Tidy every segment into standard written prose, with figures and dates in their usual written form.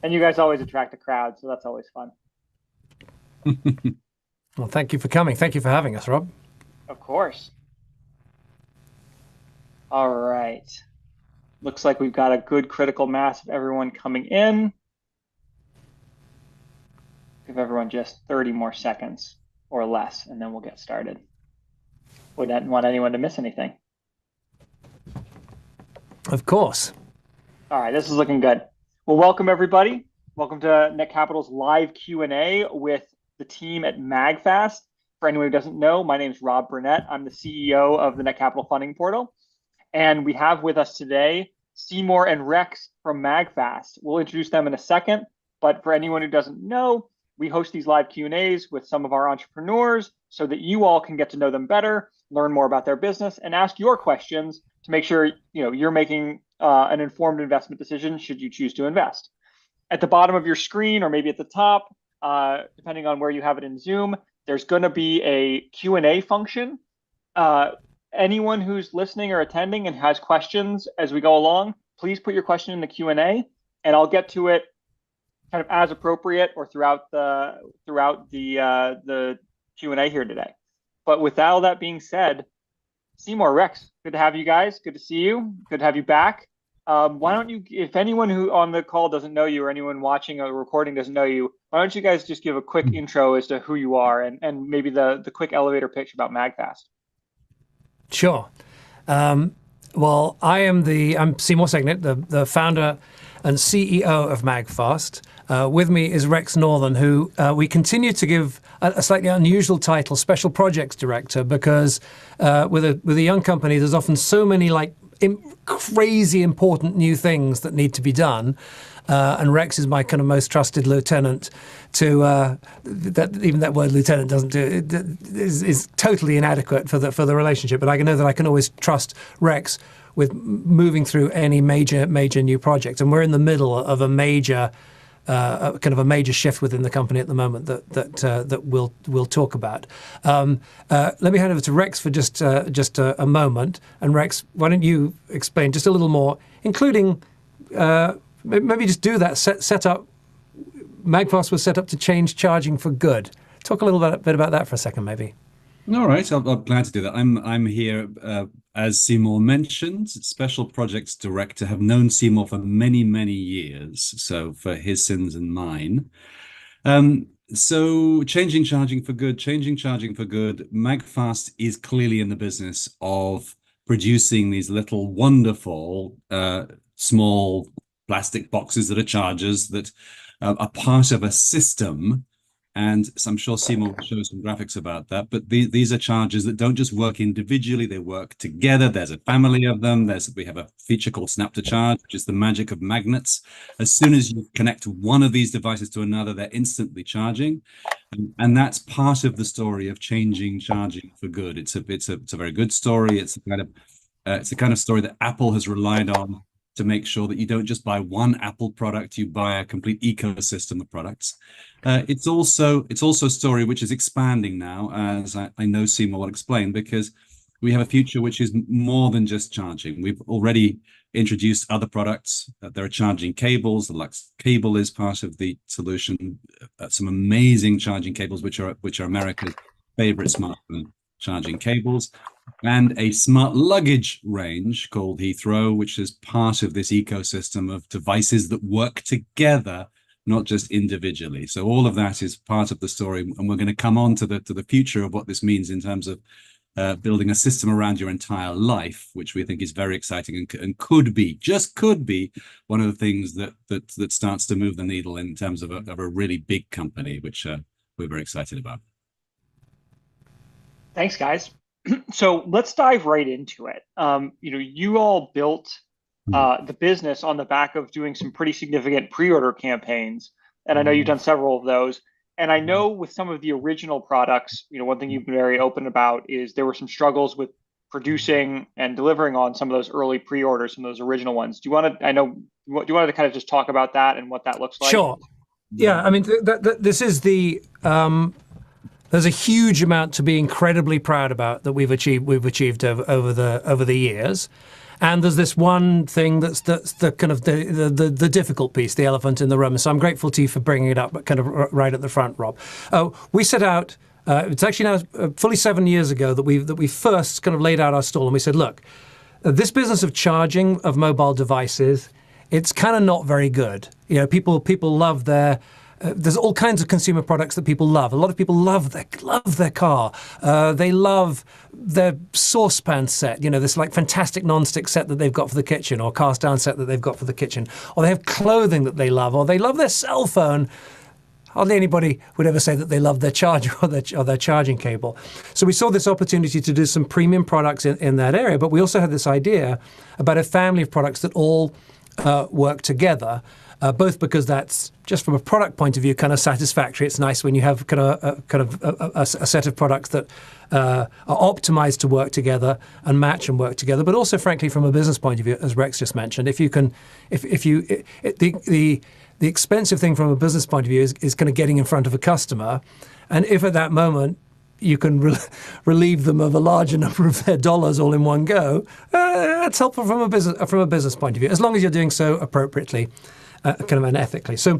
And you guys always attract a crowd, so that's always fun. Well, thank you for coming. Thank you for having us, Rob. Of course. All right. Looks like we've got a good critical mass of everyone coming in. Give everyone just 30 more seconds or less, and then we'll get started. Wouldn't want anyone to miss anything. Of course. All right, this is looking good. Well, welcome everybody. Welcome to Net Capital's live Q&A with the team at MagFast. For anyone who doesn't know, my name is Rob Burnett. I'm the CEO of the Net Capital Funding Portal. And we have with us today Seymour and Rex from MagFast. We'll introduce them in a second, but for anyone who doesn't know, we host these live Q&As with some of our entrepreneurs so that you all can get to know them better, learn more about their business, and ask your questions to make sure you're making an informed investment decision should you choose to invest. At the bottom of your screen, or maybe at the top, depending on where you have it in Zoom, there's going to be a Q&A function. Anyone who's listening or attending and has questions as we go along, please put your question in the Q&A, and I'll get to it kind of as appropriate or throughout the Q&A here today. But with all that being said, Seymour, Rex, good to have you guys. Good to see you. Good to have you back. Why don't you, if anyone who on the call doesn't know you or anyone watching a recording doesn't know you, why don't you guys just give a quick intro as to who you are and maybe the quick elevator pitch about MagFast? Sure. Well, I'm Seymour Segnet, the founder and CEO of MagFast. With me is Rex Northern, who we continue to give a slightly unusual title, Special Projects Director, because with a young company, there's often so many crazy important new things that need to be done. And Rex is my kind of most trusted lieutenant to even that word lieutenant doesn't do is totally inadequate for the relationship. But I know that I can always trust Rex with moving through any major new project. And we're in the middle of a major kind of a major shift within the company at the moment that we'll talk about. Let me hand over to Rex for just a moment. And Rex, why don't you explain just a little more, including maybe just do that set up. MagFast was set up to change charging for good. Talk a little bit about that for a second, maybe. All right, I'm glad to do that. I'm here, as Seymour mentioned, Special Projects Director. Have known Seymour for many years, so for his sins and mine. So changing charging for good. MagFast is clearly in the business of producing these little wonderful small plastic boxes that are chargers that are part of a system. And so I'm sure Seymour will show some graphics about that. But these are chargers that don't just work individually, they work together. There's a family of them. We have a feature called Snap to Charge, which is the magic of magnets. As soon as you connect one of these devices to another, they're instantly charging. And that's part of the story of changing charging for good. It's a very good story. It's the kind of story that Apple has relied on to make sure that you don't just buy one Apple product, you buy a complete ecosystem of products. It's also a story which is expanding now, as I know Seymour will explain, because we have a future which is more than just charging. We've already introduced other products. There are charging cables. The Lux cable is part of the solution. Some amazing charging cables, which are America's favorite smartphone charging cables, and a smart luggage range called Heathrow, which is part of this ecosystem of devices that work together, not just individually. So all of that is part of the story, and we're going to come on to the future of what this means in terms of building a system around your entire life, which we think is very exciting and could be one of the things that starts to move the needle in terms of a really big company, which we're very excited about. Thanks, guys. So let's dive right into it. You all built the business on the back of doing some pretty significant pre-order campaigns, and I know you've done several of those. And I know with some of the original products, one thing you've been very open about is there were some struggles with producing and delivering on some of those early pre-orders, some of those original ones. Do you want to kind of just talk about that and what that looks like? Sure. Yeah, I mean, this is the there's a huge amount to be incredibly proud about that we've achieved over the years. And there's this one thing that's the kind of the difficult piece, the elephant in the room. So I'm grateful to you for bringing it up, kind of right at the front, Rob. We set out. It's actually now fully 7 years ago that we first kind of laid out our stall, and we said, look, this business of charging of mobile devices, it's kind of not very good. You know, people love their. There's all kinds of consumer products that people love. A lot of people love their car. They love their saucepan set. You know, this like fantastic non-stick set that they've got for the kitchen, or cast down set that they've got for the kitchen. Or they have clothing that they love, or they love their cell phone. Hardly anybody would ever say that they love their charger or their charging cable. So we saw this opportunity to do some premium products in that area, but we also had this idea about a family of products that all work together. Both because that's just from a product point of view kind of satisfactory. It's nice when you have kind of a set of products that are optimized to work together and match and work together. But also, frankly, from a business point of view, as Rex just mentioned, the expensive thing from a business point of view is kind of getting in front of a customer, and if at that moment you can relieve them of a larger number of their dollars all in one go, that's helpful from a business point of view, as long as you're doing so appropriately. Kind of and ethically. So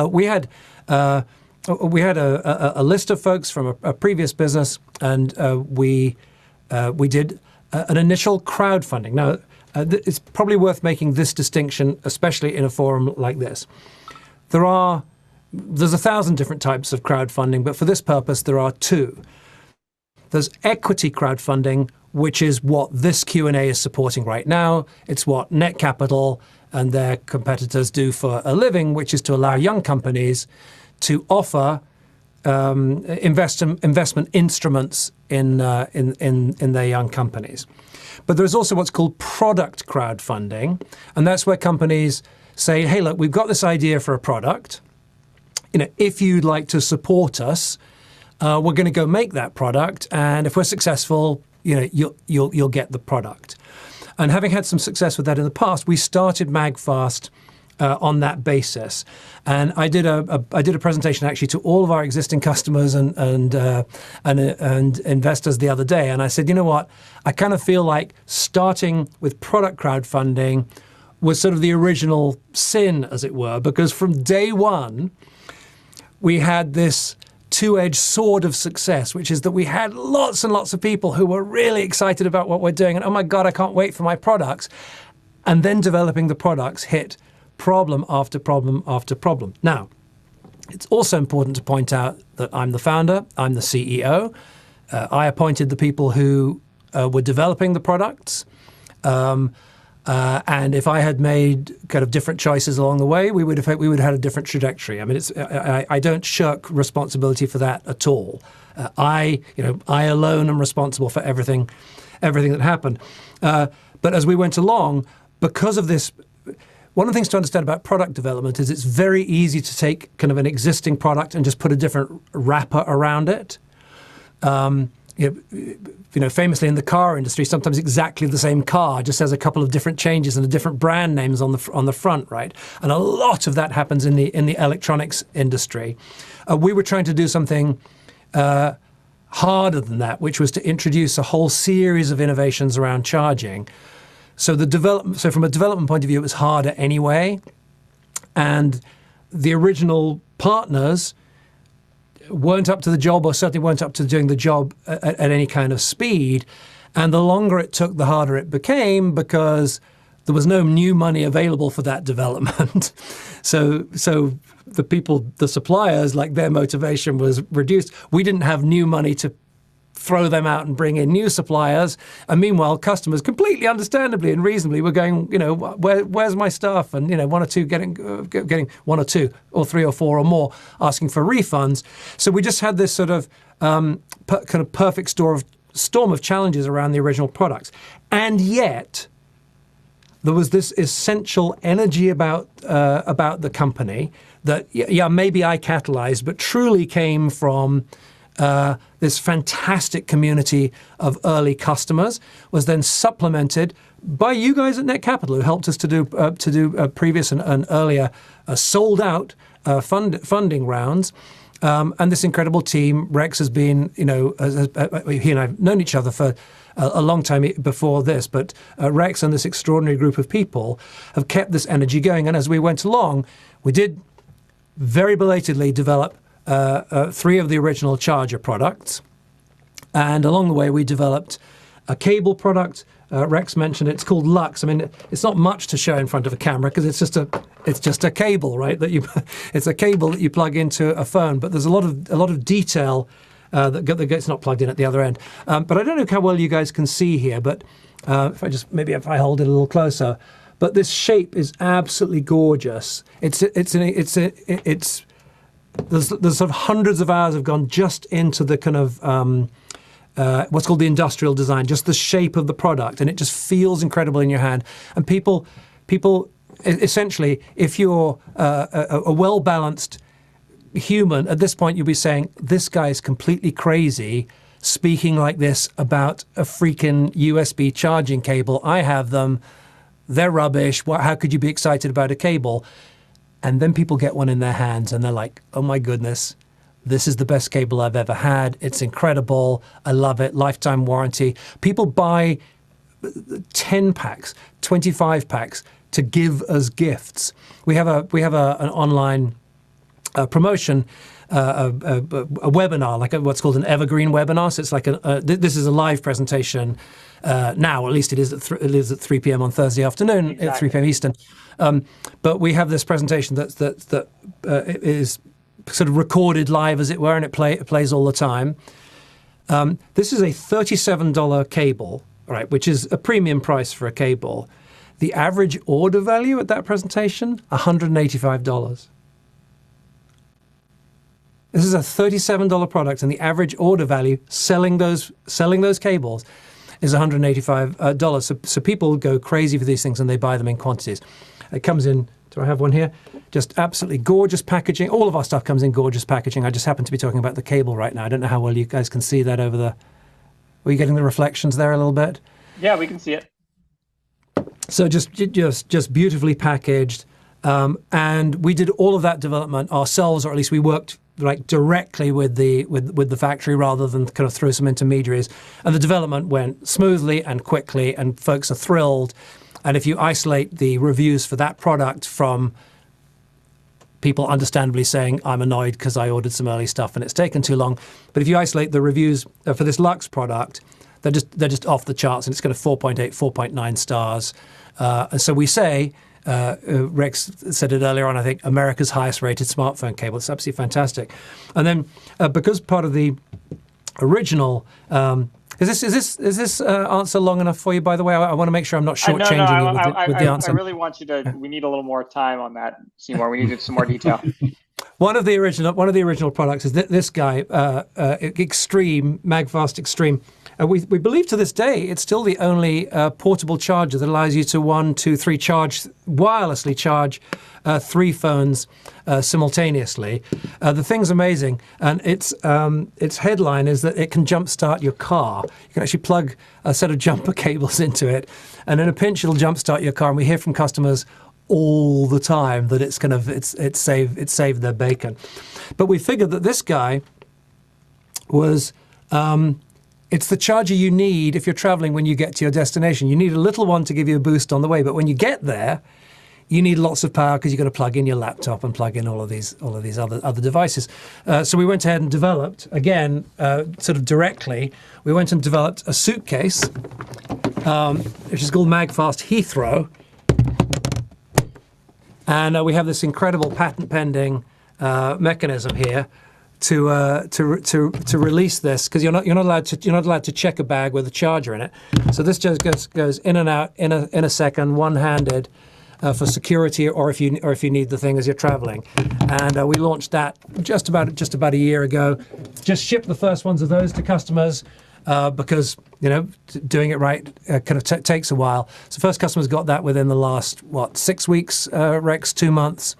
we had a list of folks from a previous business, and we did an initial crowdfunding. Now, it's probably worth making this distinction, especially in a forum like this. There's 1,000 different types of crowdfunding, but for this purpose, there are two. There's equity crowdfunding, which is what this Q&A is supporting right now. It's what Net Capital and their competitors do for a living, which is to allow young companies to offer investment instruments in their young companies. But there's also what's called product crowdfunding, and that's where companies say, "Hey, look, we've got this idea for a product. You know, if you'd like to support us, we're going to go make that product, and if we're successful, you know, you'll get the product." And having had some success with that in the past, we started MagFast on that basis. And I did a presentation actually to all of our existing customers and investors the other day. And I said, you know what? I kind of feel like starting with product crowdfunding was sort of the original sin, as it were, because from day one, we had this two-edged sword of success, which is that we had lots and lots of people who were really excited about what we're doing, and oh my God, I can't wait for my products. And then developing the products hit problem after problem after problem. Now, it's also important to point out that I'm the founder, I'm the CEO. I appointed the people who were developing the products. And if I had made kind of different choices along the way, we would have had a different trajectory. I mean, I don't shirk responsibility for that at all. I alone am responsible for everything that happened. But as we went along, because of this, one of the things to understand about product development is it's very easy to take kind of an existing product and just put a different wrapper around it. You know, famously in the car industry, sometimes exactly the same car just has a couple of different changes and a different brand names on the front, right? And a lot of that happens in the electronics industry. We were trying to do something harder than that, which was to introduce a whole series of innovations around charging. So from a development point of view, it was harder anyway, and the original partners weren't up to the job, or certainly weren't up to doing the job at any kind of speed. And the longer it took, the harder it became, because there was no new money available for that development. So the suppliers, like, their motivation was reduced. We didn't have new money to throw them out and bring in new suppliers. And meanwhile, customers, completely understandably and reasonably, were going, you know, where's my stuff? And, you know, one or two getting one or two or three or four or more asking for refunds. So we just had this sort of kind of perfect storm of challenges around the original products. And yet there was this essential energy about the company that, yeah, maybe I catalyzed, but truly came from this fantastic community of early customers, was then supplemented by you guys at Net Capital, who helped us to do previous and earlier sold out funding rounds. And this incredible team, Rex has been, he and I've known each other for a long time before this, but Rex and this extraordinary group of people have kept this energy going. And as we went along, we did very belatedly develop 3 of the original charger products. And along the way, we developed a cable product. Rex mentioned it's called Lux. I mean, it's not much to show in front of a camera because it's just a cable, right? It's a cable that you plug into a phone. But there's a lot of detail that gets not plugged in at the other end. But I don't know how well you guys can see here. But if I hold it a little closer, but this shape is absolutely gorgeous. There's sort of hundreds of hours have gone just into the kind of what's called the industrial design, just the shape of the product, and it just feels incredible in your hand. And people essentially, if you're a well-balanced human, at this point you'll be saying, this guy is completely crazy speaking like this about a freaking USB charging cable. I have them. They're rubbish. How could you be excited about a cable? And then people get one in their hands and they're like, oh my goodness, this is the best cable I've ever had. It's incredible. I love it. Lifetime warranty. People buy 10 packs, 25 packs to give as gifts. We have an online promotion, a webinar, like what's called an evergreen webinar. So it's like this is a live presentation now, at least it is at 3 p.m. on Thursday afternoon, exactly. At 3 p.m. Eastern. But we have this presentation that is sort of recorded live, as it were, and it plays all the time. This is a $37 cable, right, which is a premium price for a cable. The average order value at that presentation, $185. This is a $37 product, and the average order value selling those cables is $185. So people go crazy for these things, and they buy them in quantities. It comes in. Do I have one here? Just absolutely gorgeous packaging. All of our stuff comes in gorgeous packaging. I just happen to be talking about the cable right now. I don't know how well you guys can see that over the... Were you getting the reflections there a little bit? Yeah, we can see it. So just beautifully packaged. And we did all of that development ourselves, or at least we worked like directly with the factory rather than kind of through some intermediaries. And the development went smoothly and quickly, and folks are thrilled. And if you isolate the reviews for that product from people understandably saying, I'm annoyed because I ordered some early stuff and it's taken too long. But if you isolate the reviews for this Lux product, they're just off the charts, and it's got a 4.8, 4.9 stars. And so we say, Rex said it earlier on, I think, America's highest rated smartphone cable. It's absolutely fantastic. And then because part of the original... Is this answer long enough for you, by the way? I want to make sure I'm not shortchanging you with the answer. I really want you to. We need a little more time on that, Seymour. We need some more detail. One of the original products is this guy, Extreme, MagFast Extreme. We believe to this day it's still the only portable charger that allows you to wirelessly charge 3 phones simultaneously. The thing's amazing, and its headline is that it can jumpstart your car. You can actually plug a set of jumper cables into it, and in a pinch it'll jumpstart your car. And we hear from customers all the time that it's saved their bacon. But we figured that this guy was it's the charger you need if you're traveling when you get to your destination. You need a little one to give you a boost on the way, but when you get there, you need lots of power because you've got to plug in your laptop and plug in all of these other devices. So we went ahead and developed, again, sort of directly, we went and developed a suitcase, which is called MagFast Heathrow. And we have this incredible patent-pending mechanism here to release this, because you're not allowed to check a bag with a charger in it. So this just goes in and out in a second, one-handed, for security, or if you need the thing as you're traveling. And we launched that just about a year ago. Just shipped the first ones of those to customers because doing it right kind of takes a while. So first customers got that within the last 6 weeks, Rex, 2 months.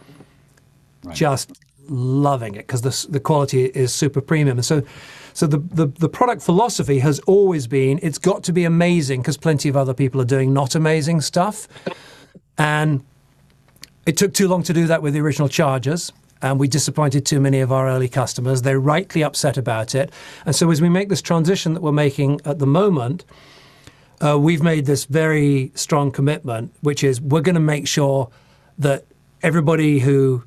Right. Just loving it because the quality is super premium. And so the product philosophy has always been, it's got to be amazing because plenty of other people are doing not amazing stuff. And it took too long to do that with the original chargers. and we disappointed too many of our early customers. They're rightly upset about it. And so as we make this transition that we're making at the moment, we've made this very strong commitment, which is we're going to make sure that everybody who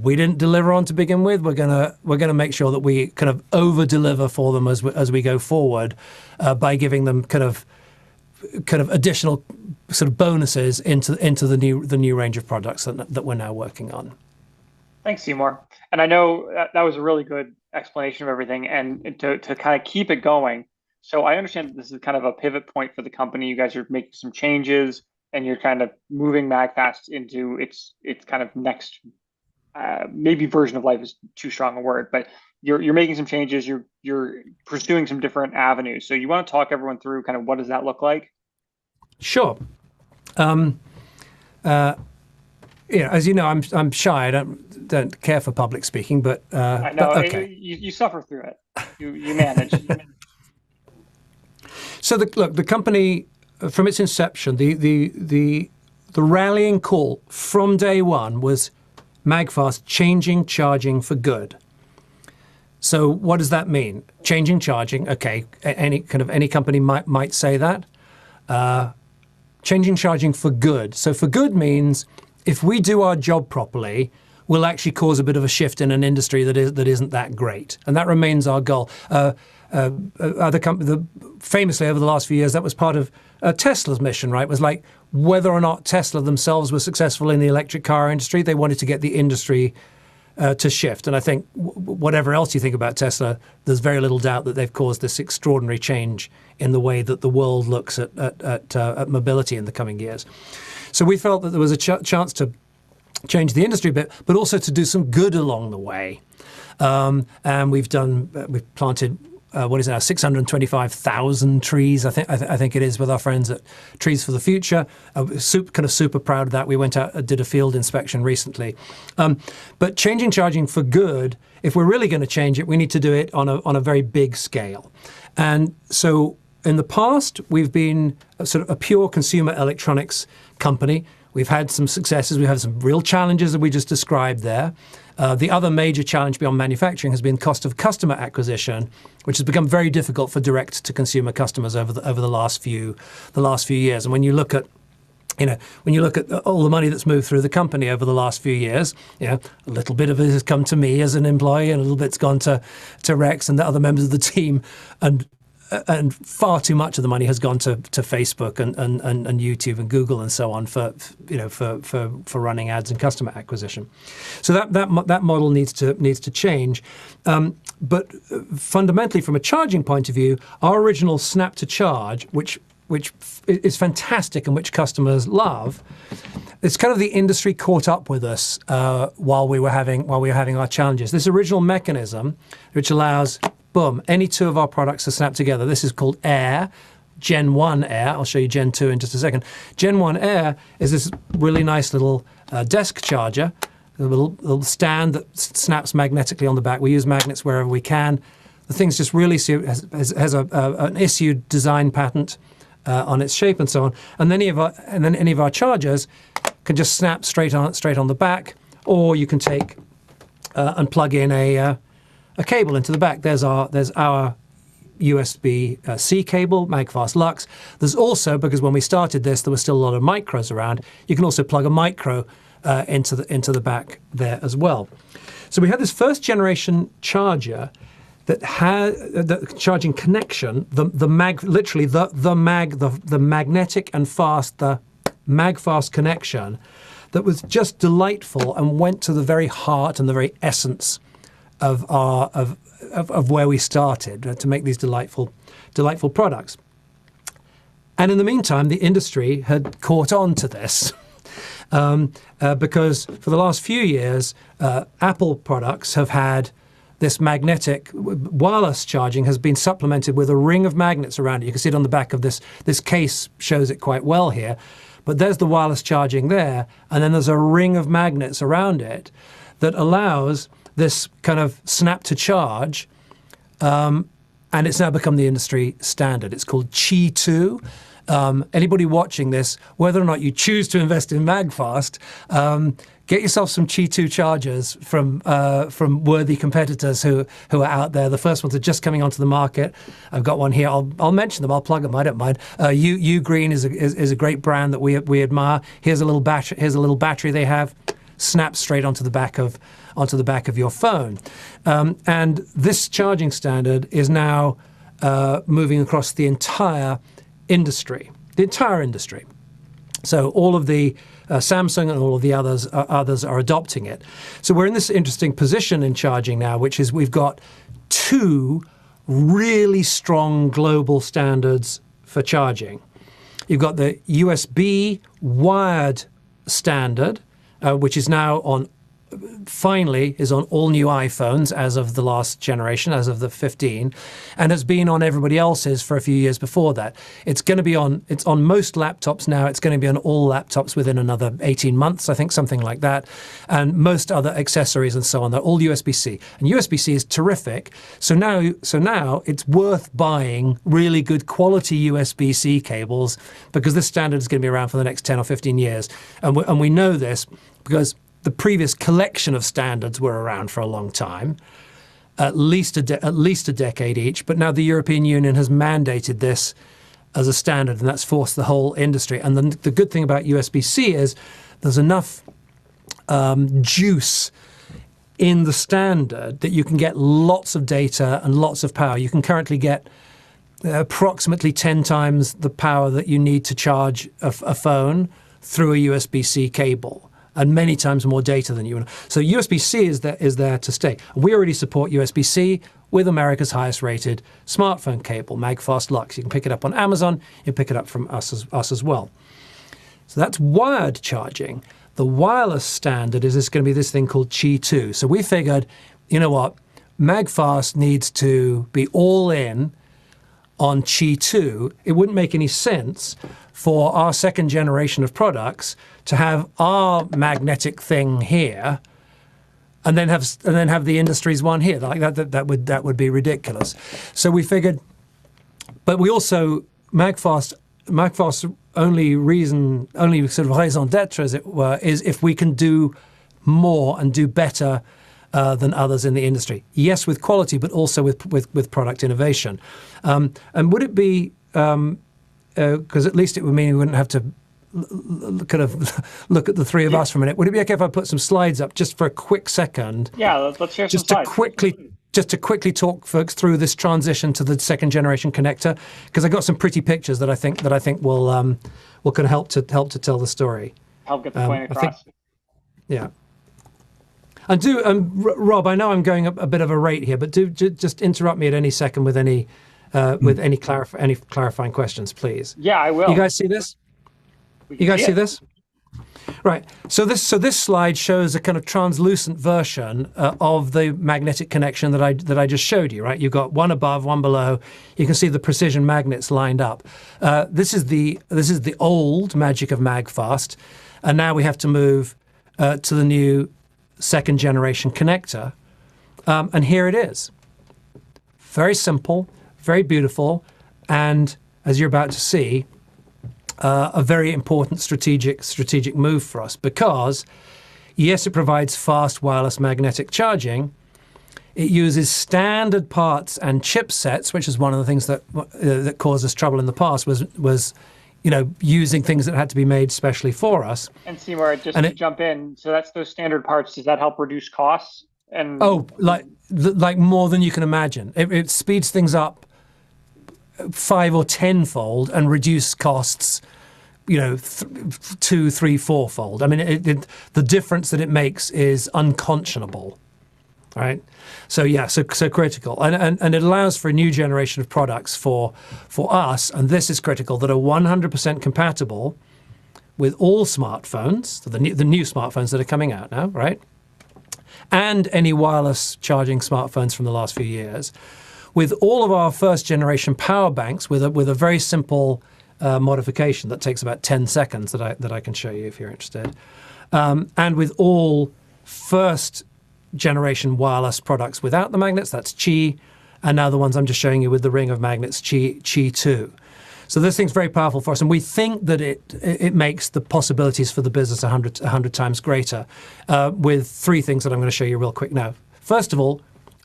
we didn't deliver on to begin with, we're gonna make sure that we kind of over deliver for them as we go forward, by giving them kind of additional sort of bonuses into the new range of products that we're now working on. Thanks, Seymour. And I know that was a really good explanation of everything. And to kind of keep it going, so I understand that this is kind of a pivot point for the company. You guys are making some changes, and you're kind of moving MagFast into its kind of next. Maybe version of life is too strong a word, but you're making some changes. You're pursuing some different avenues. So you want to talk everyone through kind of what does that look like? Sure. As you know, I'm shy. I don't care for public speaking, but I know okay. You suffer through it. You manage. So the company from its inception, the rallying call from day one was MagFast changing charging for good. So what does that mean? Changing charging, okay, any company might say that. Changing charging for good. So for good means if we do our job properly, we'll actually cause a bit of a shift in an industry that isn't that great, and that remains our goal. Famously over the last few years, that was part of Tesla's mission, right? It was like whether or not Tesla themselves were successful in the electric car industry, they wanted to get the industry to shift. And I think whatever else you think about Tesla, there's very little doubt that they've caused this extraordinary change in the way that the world looks at mobility in the coming years. So we felt that there was a chance to change the industry a bit, but also to do some good along the way. And we've planted, what is it now, 625,000 trees, I think it is, with our friends at Trees for the Future. Super proud of that. We went out, did a field inspection recently. But changing charging for good, if we're really going to change it, we need to do it on a very big scale. And so in the past, we've been sort of a pure consumer electronics company. We've had some successes. We've had some real challenges that we just described there. The other major challenge beyond manufacturing has been cost of customer acquisition, which has become very difficult for direct-to-consumer customers over the last few years. And when you look at all the money that's moved through the company over the last few years, a little bit of it has come to me as an employee, and a little bit's gone to Rex and the other members of the team, and far too much of the money has gone to Facebook and YouTube and Google and so on for running ads and customer acquisition. So that model needs to change. But fundamentally, from a charging point of view, our original Snap to Charge, which is fantastic and which customers love, it's kind of the industry caught up with us while we were having our challenges. This original mechanism, which allows, boom, any two of our products to snap together. This is called Air, Gen 1 Air. I'll show you Gen 2 in just a second. Gen 1 Air is this really nice little desk charger, a little stand that snaps magnetically on the back. We use magnets wherever we can. The thing's just really has an issued design patent on its shape and so on. And then any of our chargers can just snap straight on the back, or you can take and plug in a cable into the back. There's our USB-C cable, MagFast Lux. There's also, because when we started this, there was still a lot of micros around, you can also plug a micro into the back there as well. So we had this first generation charger that had the charging connection, the magnetic and fast, the MagFast connection, that was just delightful and went to the very heart and the very essence of where we started to make these delightful products. And in the meantime, the industry had caught on to this because for the last few years, Apple products have had this magnetic wireless charging has been supplemented with a ring of magnets around it. You can see it on the back of this case, shows it quite well here. But there's the wireless charging there, and then there's a ring of magnets around it that allows this kind of snap to charge, and it's now become the industry standard. It's called Qi 2, Anybody watching this, whether or not you choose to invest in MagFast, get yourself some Qi 2 chargers from worthy competitors who are out there. The first ones are just coming onto the market. I've got one here. I'll mention them. I'll plug them. I don't mind. U Green is a great brand that we admire. Here's a little battery. Here's a little battery they have. Snaps straight onto the back of your phone. And this charging standard is now moving across the entire industry. So all of the Samsung and all of the others are adopting it. So we're in this interesting position in charging now, which is we've got two really strong global standards for charging. You've got the USB wired standard, which is now finally on all new iPhones as of the last generation, as of the 15, and has been on everybody else's for a few years before that. It's on most laptops now. It's going to be on all laptops within another 18 months, I think, something like that. And most other accessories and so on, they're all USB-C. And USB-C is terrific. So now it's worth buying really good quality USB-C cables, because this standard is going to be around for the next 10 or 15 years. And we know this because the previous collection of standards were around for a long time, at least a decade each. But now the European Union has mandated this as a standard, and that's forced the whole industry. And the good thing about USB-C is there's enough juice in the standard that you can get lots of data and lots of power. You can currently get approximately 10 times the power that you need to charge a phone through a USB-C cable, and many times more data than you want. So USB-C is there to stay. We already support USB-C with America's highest rated smartphone cable, MagFast Lux. You can pick it up on Amazon. You can pick it up from us as well. So that's wired charging. The wireless standard is going to be this thing called Qi 2. So we figured, you know what, MagFast needs to be all in on Qi 2. It wouldn't make any sense for our second generation of products to have our magnetic thing here and then have the industry's one here. Like that would be ridiculous. So we figured, but we also MagFast's only sort of raison d'etre, as it were, is if we can do more and do better than others in the industry. Yes, with quality, but also with product innovation. And would it be, because at least it would mean we wouldn't have to kind of look at the three of us for a minute. Would it be okay if I put some slides up just for a quick second? Yeah, let's share some slides. Just to quickly talk folks through this transition to the second generation connector, because I got some pretty pictures that I think will kind of help to tell the story. Help get the point across. Yeah. And Rob, I know I'm going a bit of a rate here, but do just interrupt me at any second with any clarifying questions, please. Yeah, I will. You guys see this? You guys see this? Right. So this slide shows a kind of translucent version of the magnetic connection that I just showed you. Right. You've got one above, one below. You can see the precision magnets lined up. This is the old magic of MagFast, and now we have to move to the new second generation connector, and here it is. Very simple, very beautiful, and as you're about to see, a very important strategic move for us, because yes, it provides fast wireless magnetic charging. It uses standard parts and chipsets, which is one of the things that caused us trouble in the past, was using things that had to be made specially for us. And Seymour, to jump in, so that's those standard parts. Does that help reduce costs? And like more than you can imagine. It speeds things up 5 or 10-fold and reduce costs, 2, 3, 4-fold. I mean, the difference that it makes is unconscionable, right? So yeah, so critical, and it allows for a new generation of products for us, and this is critical, that are 100% compatible with all smartphones, so the new smartphones that are coming out now, right? And any wireless charging smartphones from the last few years, with all of our first generation power banks with a very simple modification that takes about 10 seconds that I can show you if you're interested, and with all first generation wireless products without the magnets, that's Qi, and now the ones I'm just showing you with the ring of magnets, Qi 2. So this thing's very powerful for us, and we think that it makes the possibilities for the business 100 times greater with three things that I'm going to show you real quick now. First of all,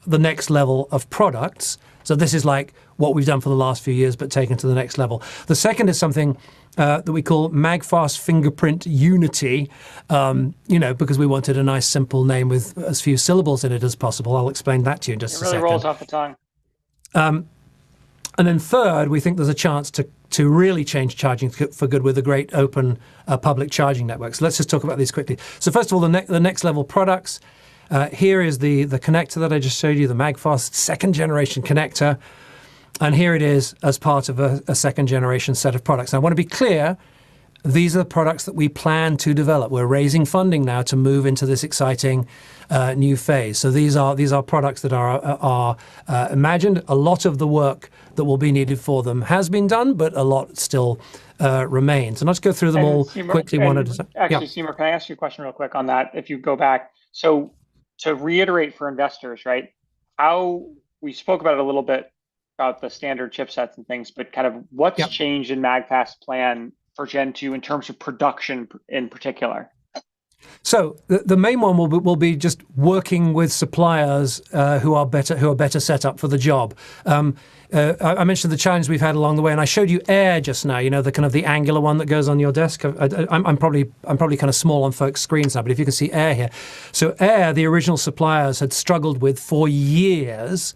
the next level of products. So this is like what we've done for the last few years, but taken to the next level. The second is something that we call MagFast Fingerprint Unity, because we wanted a nice simple name with as few syllables in it as possible. I'll explain that to you in just a second. It really rolls off the tongue. And then third, we think there's a chance to really change charging for good with a great open public charging network. So let's just talk about these quickly. So first of all, the next level products. Here is the connector that I just showed you, the MagFast second generation connector. And here it is as part of a second generation set of products. Now, I want to be clear, these are the products that we plan to develop. We're raising funding now to move into this exciting new phase. So these are products that are imagined. A lot of the work that will be needed for them has been done, but a lot still remains. And let's go through them all quickly one at a time. Actually, Seymour, can I ask you a question real quick on that? If you go back, so to reiterate for investors, right? How we spoke about it a little bit about the standard chipsets and things, but kind of what's changed in MagFast's plan for Gen 2 in terms of production in particular? So the main one will be just working with suppliers who are better set up for the job. I mentioned the challenge we've had along the way, and I showed you Air just now. The kind of the angular one that goes on your desk. I'm probably kind of small on folks' screens now, but if you can see Air here, so Air, the original suppliers had struggled with for years.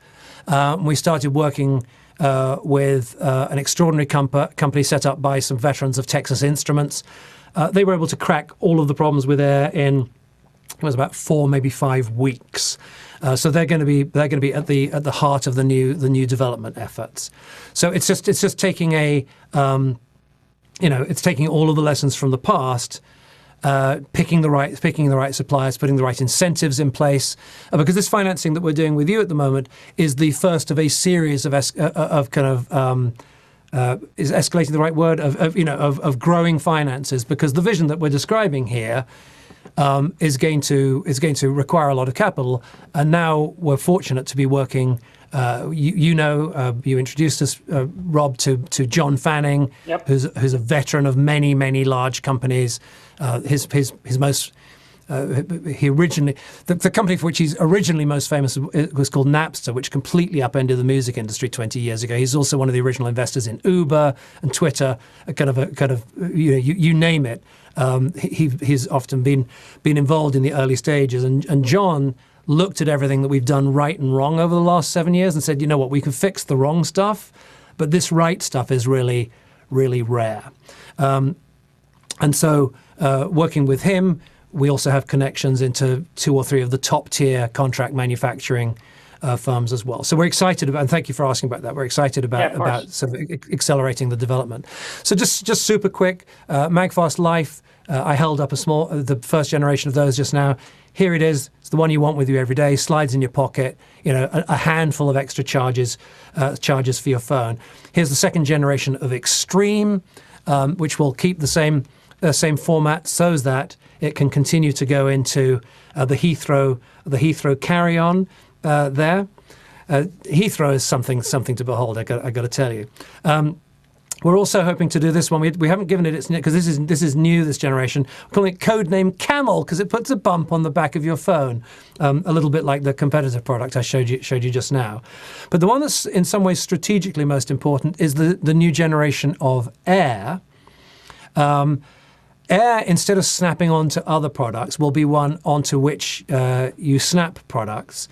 We started working with an extraordinary company set up by some veterans of Texas Instruments. They were able to crack all of the problems with Air in it was about 4, maybe 5 weeks. So they're going to be at the heart of the new development efforts. So it's just taking it's taking all of the lessons from the past. Picking the right suppliers, putting the right incentives in place, because this financing that we're doing with you at the moment is the first of a series of is escalating the right word of growing finances, because the vision that we're describing here is going to require a lot of capital, and now we're fortunate to be working. You introduced us, Rob, to John Fanning, who's a veteran of many large companies. His most he originally the company for which he's originally most famous was called Napster, which completely upended the music industry 20 years ago. He's also one of the original investors in Uber and Twitter, you name it. He's often been involved in the early stages, and John looked at everything that we've done right and wrong over the last 7 years and said, you know what, we can fix the wrong stuff, but this right stuff is really, really rare. And so working with him, we also have connections into 2 or 3 of the top tier contract manufacturing firms as well. So we're excited about, and thank you for asking about that. We're excited about sort of accelerating the development. So just super quick, MagFast Life, I held up the first generation of those just now. Here it is. It's the one you want with you every day. Slides in your pocket. A handful of extra charges for your phone. Here's the second generation of Extreme, which will keep the same format so that it can continue to go into the Heathrow carry-on there. Heathrow is something to behold. I got to tell you. We're also hoping to do this one. We haven't given it its name because this is new, this generation. We're calling it codename Camel because it puts a bump on the back of your phone, a little bit like the competitor product I showed you just now. But the one that's in some ways strategically most important is the new generation of Air. Air, instead of snapping onto other products, will be one onto which you snap products.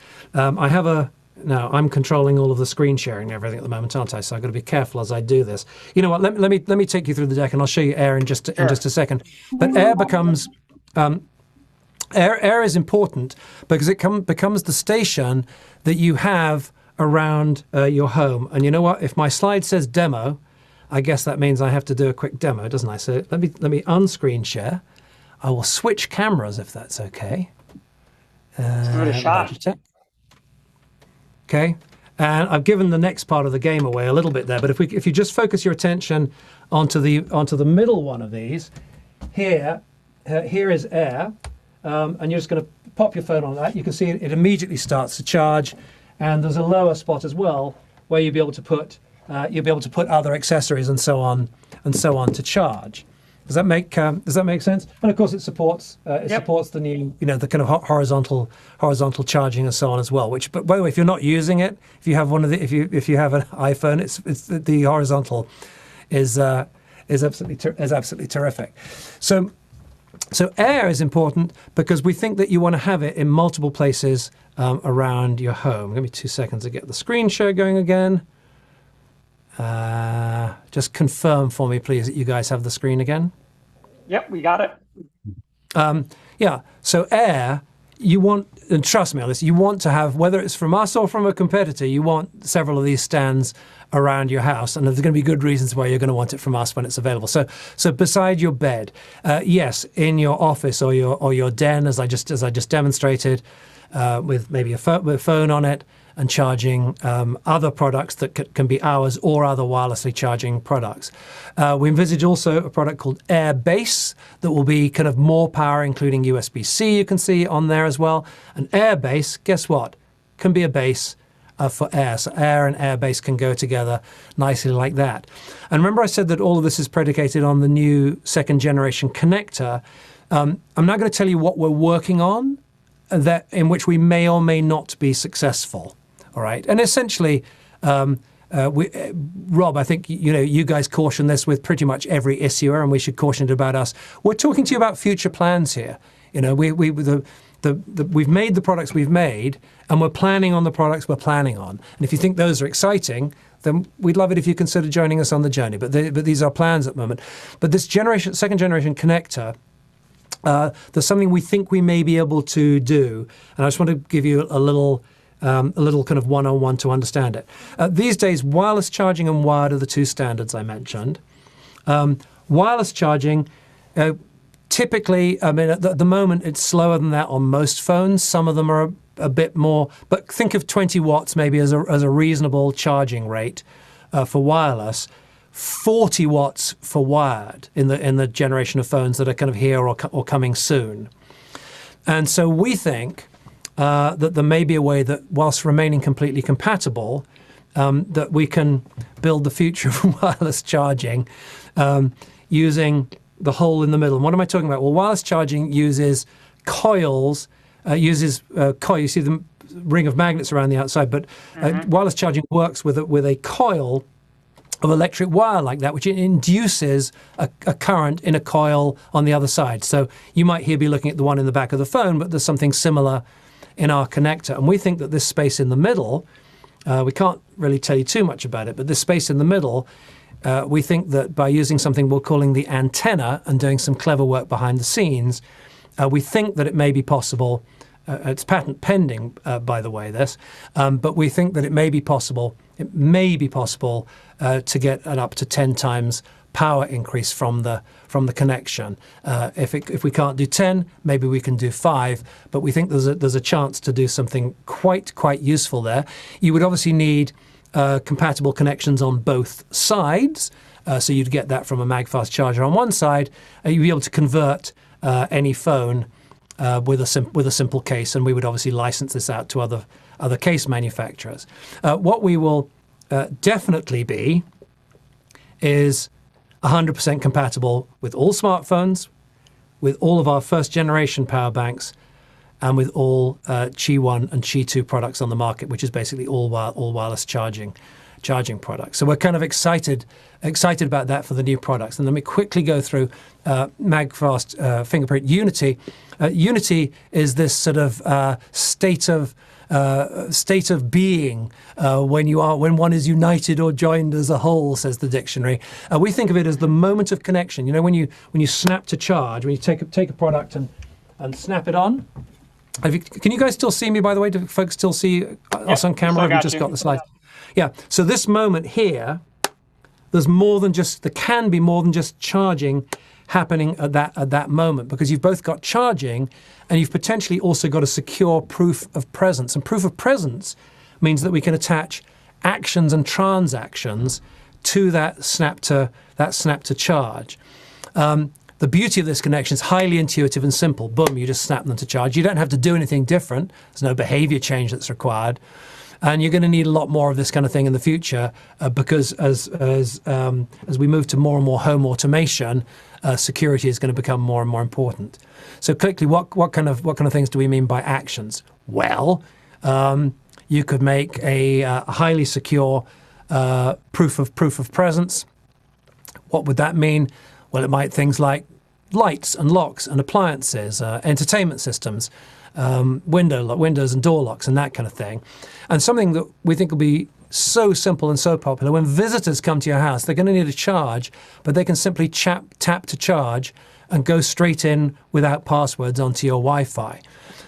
Now, I'm controlling all of the screen sharing and everything at the moment, aren't I? So I've got to be careful as I do this. You know what? Let me take you through the deck, and I'll show you Air in just a second. But Air becomes Air is important because it becomes the station that you have around your home. And you know what? If my slide says demo, I guess that means I have to do a quick demo, doesn't I? So let me unscreen share. I will switch cameras if that's okay. Let's give it a shot. Okay, and I've given the next part of the game away a little bit there, but if you just focus your attention onto the middle one of these, here is Air, and you're just going to pop your phone on that. You can see it immediately starts to charge, and there's a lower spot as well where you'll be able to put you'll be able to put other accessories and so on to charge. Does that make sense? And of course, it supports the new, the kind of horizontal charging and so on as well. Which, but by the way, if you're not using it, if you have if you have an iPhone, it's the horizontal is absolutely terrific. So air is important because we think that you want to have it in multiple places around your home. Give me 2 seconds to get the screen share going again. Just confirm for me, please, that you guys have the screen again. Yep, we got it. Yeah, so air, you want, and trust me on this, you want to have, whether it's from us or from a competitor, you want several of these stands around your house, and there's going to be good reasons why you're going to want it from us when it's available. So beside your bed, yes, in your office or your den, as I just demonstrated, with maybe with a phone on it, and charging other products that can be ours or other wirelessly charging products. We envisage also a product called Air Base that will be kind of more power, including USB-C, you can see on there as well. And Air Base, guess what? Can be a base for air. So air and Air Base can go together nicely like that. And remember I said that all of this is predicated on the new second generation connector. I'm now going to tell you what we're working on in which we may or may not be successful. All right, and essentially, Rob, I think you guys caution this with pretty much every issuer, and we should caution it about us. We're talking to you about future plans here. We've made the products we've made, and we're planning on the products we're planning on. And if you think those are exciting, then we'd love it if you consider joining us on the journey. But these are plans at the moment. But this second generation connector. There's something we think we may be able to do, and I just want to give you a little kind of one-on-one to understand it. These days, wireless charging and wired are the two standards I mentioned. Wireless charging, typically, I mean, at the moment, it's slower than that on most phones. Some of them are a bit more, but think of 20 watts maybe as a reasonable charging rate for wireless. 40 watts for wired in the generation of phones that are kind of here or coming soon. And so we think that there may be a way that, whilst remaining completely compatible, that we can build the future of wireless charging using the hole in the middle. And what am I talking about? Well, wireless charging uses coils, you see the ring of magnets around the outside, but wireless charging works with a coil of electric wire like that, which induces a current in a coil on the other side. So you might here be looking at the one in the back of the phone, but there's something similar in our connector. And we think that this space in the middle, we can't really tell you too much about it, but this space in the middle, we think that by using something we're calling the antenna and doing some clever work behind the scenes, we think that it may be possible, it's patent pending, by the way, this, but we think that it may be possible to get an up to 10 times power increase from the connection. If we can't do 10, maybe we can do 5, but we think there's a chance to do something quite useful there. You would obviously need compatible connections on both sides, so you'd get that from a MagFast charger on one side. You'd be able to convert any phone with a simple case, and we would obviously license this out to other case manufacturers. What we will definitely be is 100% compatible with all smartphones, with all of our first generation power banks, and with all Qi 1 and Qi 2 products on the market, which is basically all wireless charging products. So we're kind of excited about that for the new products. And let me quickly go through MagFast Fingerprint Unity. Unity is this sort of state of being when one is united or joined as a whole, says the dictionary. We think of it as the moment of connection. When you snap to charge, when you take a product and snap it on. Can you guys still see me, by the way? Do folks still see us on camera? We've just got the slide. Yeah. So this moment here, there can be more than just charging happening at that moment, because you've both got charging and you've potentially also got a secure proof of presence. And proof of presence means that we can attach actions and transactions to that snap to charge. The beauty of this connection is highly intuitive and simple. Boom, you just snap them to charge. You don't have to do anything different. There's no behavior change that's required. And you're going to need a lot more of this kind of thing in the future because as we move to more and more home automation, security is going to become more and more important. So quickly, what kind of things do we mean by actions? Well, you could make a highly secure proof of presence. What would that mean? Well, it might things like lights and locks and appliances, entertainment systems, windows and door locks and that kind of thing. And something that we think will be so simple and so popular, when visitors come to your house, they're going to need a charge, but they can simply tap to charge and go straight in without passwords onto your Wi-Fi.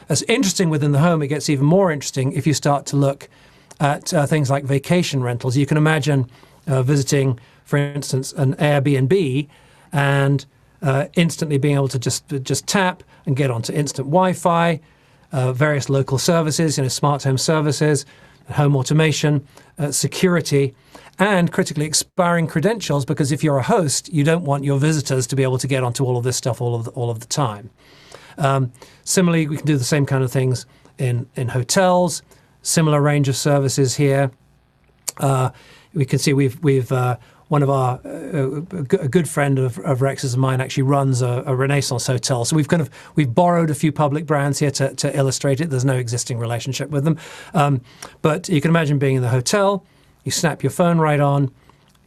As interesting within the home, it gets even more interesting if you start to look at things like vacation rentals. You can imagine visiting, for instance, an Airbnb and instantly being able to just tap and get onto instant Wi-Fi, various local services, smart home services, home automation, security, and critically expiring credentials, because if you're a host, you don't want your visitors to be able to get onto all of this stuff all of the time. Similarly, we can do the same kind of things in hotels, similar range of services here. We can see we've one of our a good friend of Rex's and mine actually runs a Renaissance hotel. So we've borrowed a few public brands here to illustrate it. There's no existing relationship with them, but you can imagine being in the hotel. You snap your phone right on,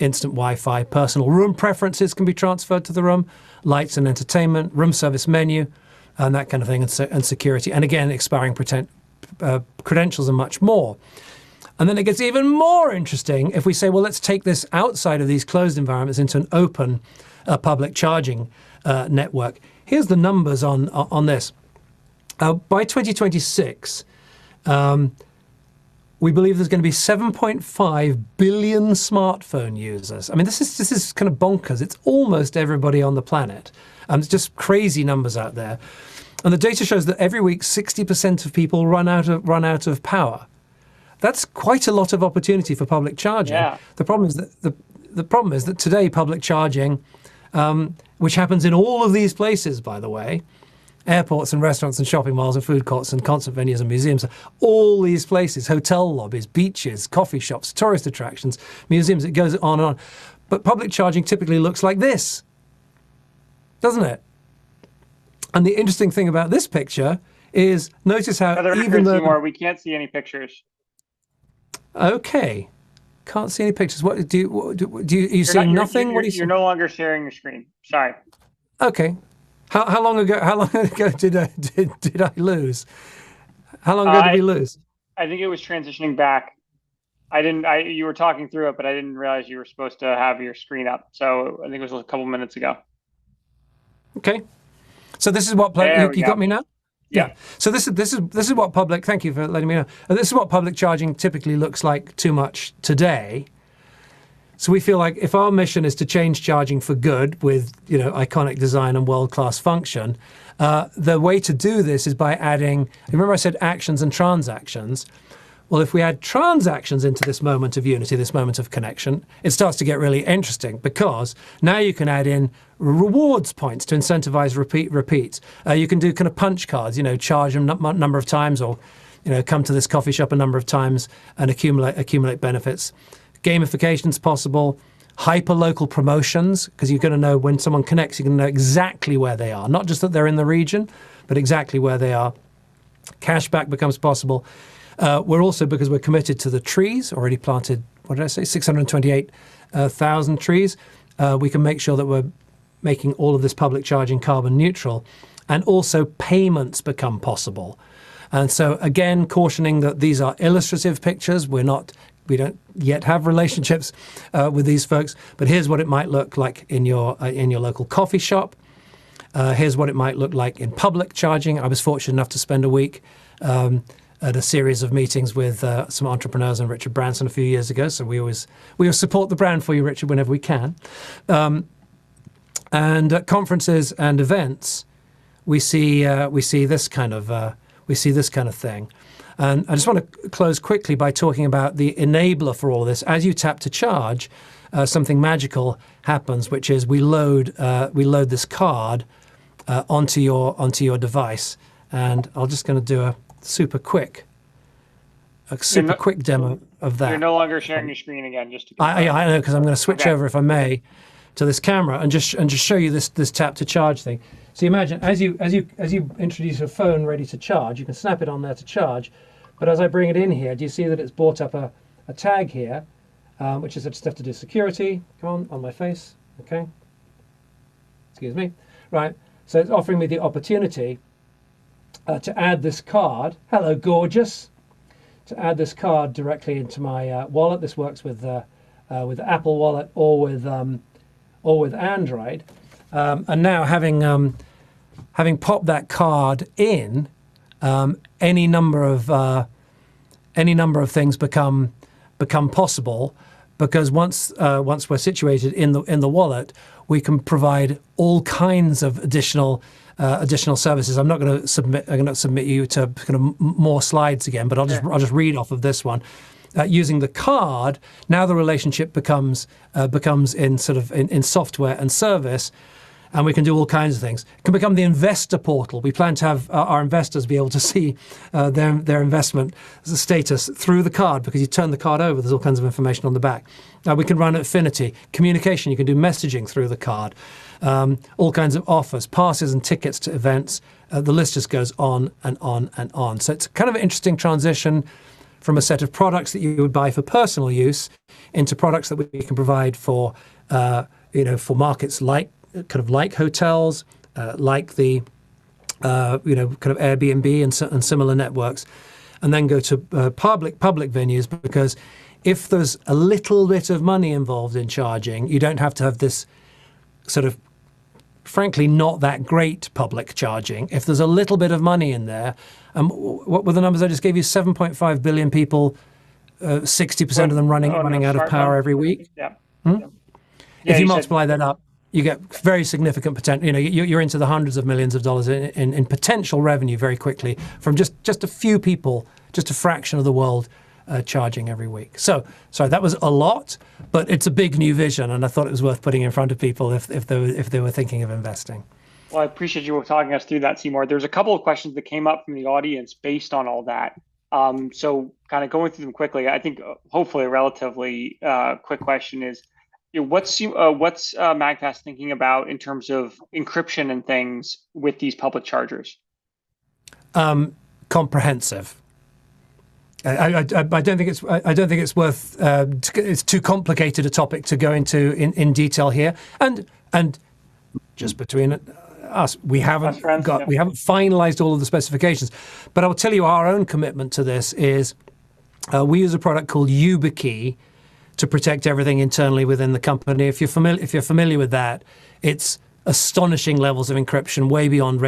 instant Wi-Fi, personal room preferences can be transferred to the room, lights and entertainment, room service menu, and that kind of thing, and security, and again expiring credentials and much more. And then it gets even more interesting if we say, well, let's take this outside of these closed environments into an open public charging network. Here's the numbers on this. By 2026, we believe there's going to be 7.5 billion smartphone users. I mean, this is kind of bonkers. It's almost everybody on the planet. It's just crazy numbers out there. And the data shows that every week, 60% of people run out of power. That's quite a lot of opportunity for public charging. Yeah. The problem is that the problem is that today public charging, which happens in all of these places, by the way, airports and restaurants and shopping malls and food courts and concert venues and museums, all these places, hotel lobbies, beaches, coffee shops, tourist attractions, museums, it goes on and on. But public charging typically looks like this, doesn't it? And the interesting thing about this picture is notice how even though we can't see any pictures. Okay, can't see any pictures. What are you seeing nothing? What are you seeing? You're no longer sharing your screen. Sorry. Okay. How long ago did I lose? How long ago did we lose? I think it was transitioning back. You were talking through it, but I didn't realize you were supposed to have your screen up. So I think it was a couple minutes ago. Okay. So this is what you got me now? Yeah. So this is what public. Thank you for letting me know. This is what public charging typically looks like too much today. So we feel like if our mission is to change charging for good with iconic design and world-class function, the way to do this is by adding. Remember I said actions and transactions. Well, if we add transactions into this moment of unity, this moment of connection, it starts to get really interesting, because now you can add in rewards points to incentivize repeats. You can do kind of punch cards, charge a number of times, or come to this coffee shop a number of times and accumulate benefits. Gamification's possible. Hyper-local promotions, because you're going to know when someone connects, you're going to know exactly where they are, not just that they're in the region, but exactly where they are. Cashback becomes possible. We're also, because we're committed to the trees, already planted, 628,000 trees, we can make sure that we're making all of this public charging carbon neutral, and also payments become possible. And so again, cautioning that these are illustrative pictures. We don't yet have relationships with these folks, but here's what it might look like in your local coffee shop. Here's what it might look like in public charging. I was fortunate enough to spend a week at a series of meetings with some entrepreneurs and Richard Branson a few years ago. So we always support the brand for you, Richard, whenever we can. And at conferences and events, we see this kind of thing. And I just want to close quickly by talking about the enabler for all of this. As you tap to charge, something magical happens, which is we load this card onto your device. And I'm just going to do a super quick super quick demo of that. You're no longer sharing your screen again, just to I know, because I'm going to switch Okay. over, if I may, to this camera and just show you this tap to charge thing. So you imagine as you introduce a phone ready to charge, you can snap it on there to charge. But as I bring it in here, do you see that it's brought up a tag here, which is I just have to do security. Come on my face. Okay. Excuse me. Right. So it's offering me the opportunity to add this card. Hello, gorgeous. To add this card directly into my wallet. This works with the Apple Wallet or with Android. And now having popped that card in, any number of things become possible, because once we're situated in the wallet, we can provide all kinds of additional services. I'm going to submit you to kind of more slides again, but I'll just read off of this one. Using the card, now the relationship becomes in software and service, and we can do all kinds of things. It can become the investor portal. We plan to have our investors be able to see their investment status through the card, because you turn the card over, there's all kinds of information on the back. We can run affinity, communication, you can do messaging through the card, all kinds of offers, passes and tickets to events. The list just goes on and on and on. So it's kind of an interesting transition from a set of products that you would buy for personal use into products that we can provide for markets like hotels, like the kind of Airbnb and similar networks, and then go to public venues, because if there's a little bit of money involved in charging, you don't have to have this sort of frankly not that great public charging. If there's a little bit of money in there, what were the numbers I just gave you? 7.5 billion people, 60% of them running out of power every week. Yeah. If you multiply that up, you get very significant potential. You're into the hundreds of millions of dollars in potential revenue very quickly from just a few people, just a fraction of the world charging every week. So, sorry, that was a lot, but it's a big new vision, and I thought it was worth putting in front of people if they were thinking of investing. Well, I appreciate you talking us through that, Seymour. There's a couple of questions that came up from the audience based on all that. So kind of going through them quickly, I think hopefully a relatively quick question is, what's MagFast thinking about in terms of encryption and things with these public chargers? Comprehensive. I don't think it's worth. It's too complicated a topic to go into in detail here. And just between us, we haven't finalized all of the specifications. But I will tell you, our own commitment to this is we use a product called YubiKey to protect everything internally within the company. If you're familiar with that, it's astonishing levels of encryption, way beyond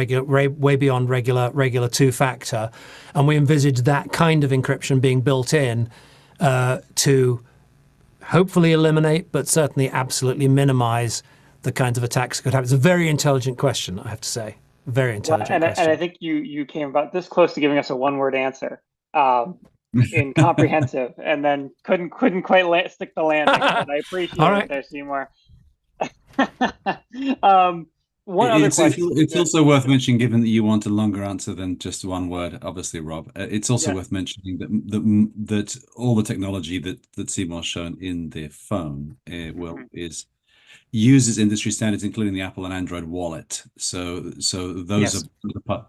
regular two-factor, and we envisage that kind of encryption being built in to hopefully eliminate, but certainly absolutely minimize the kinds of attacks that could happen. It's a very intelligent question, I have to say. Very intelligent question. And I think you came about this close to giving us a one-word answer. In comprehensive, and then couldn't quite stick the landing. But I appreciate it there, Seymour. It's also worth mentioning, given that you want a longer answer than just one word, obviously, Rob. It's also worth mentioning that all the technology that Seymour's shown in their phone uses industry standards, including the Apple and Android wallet. So those are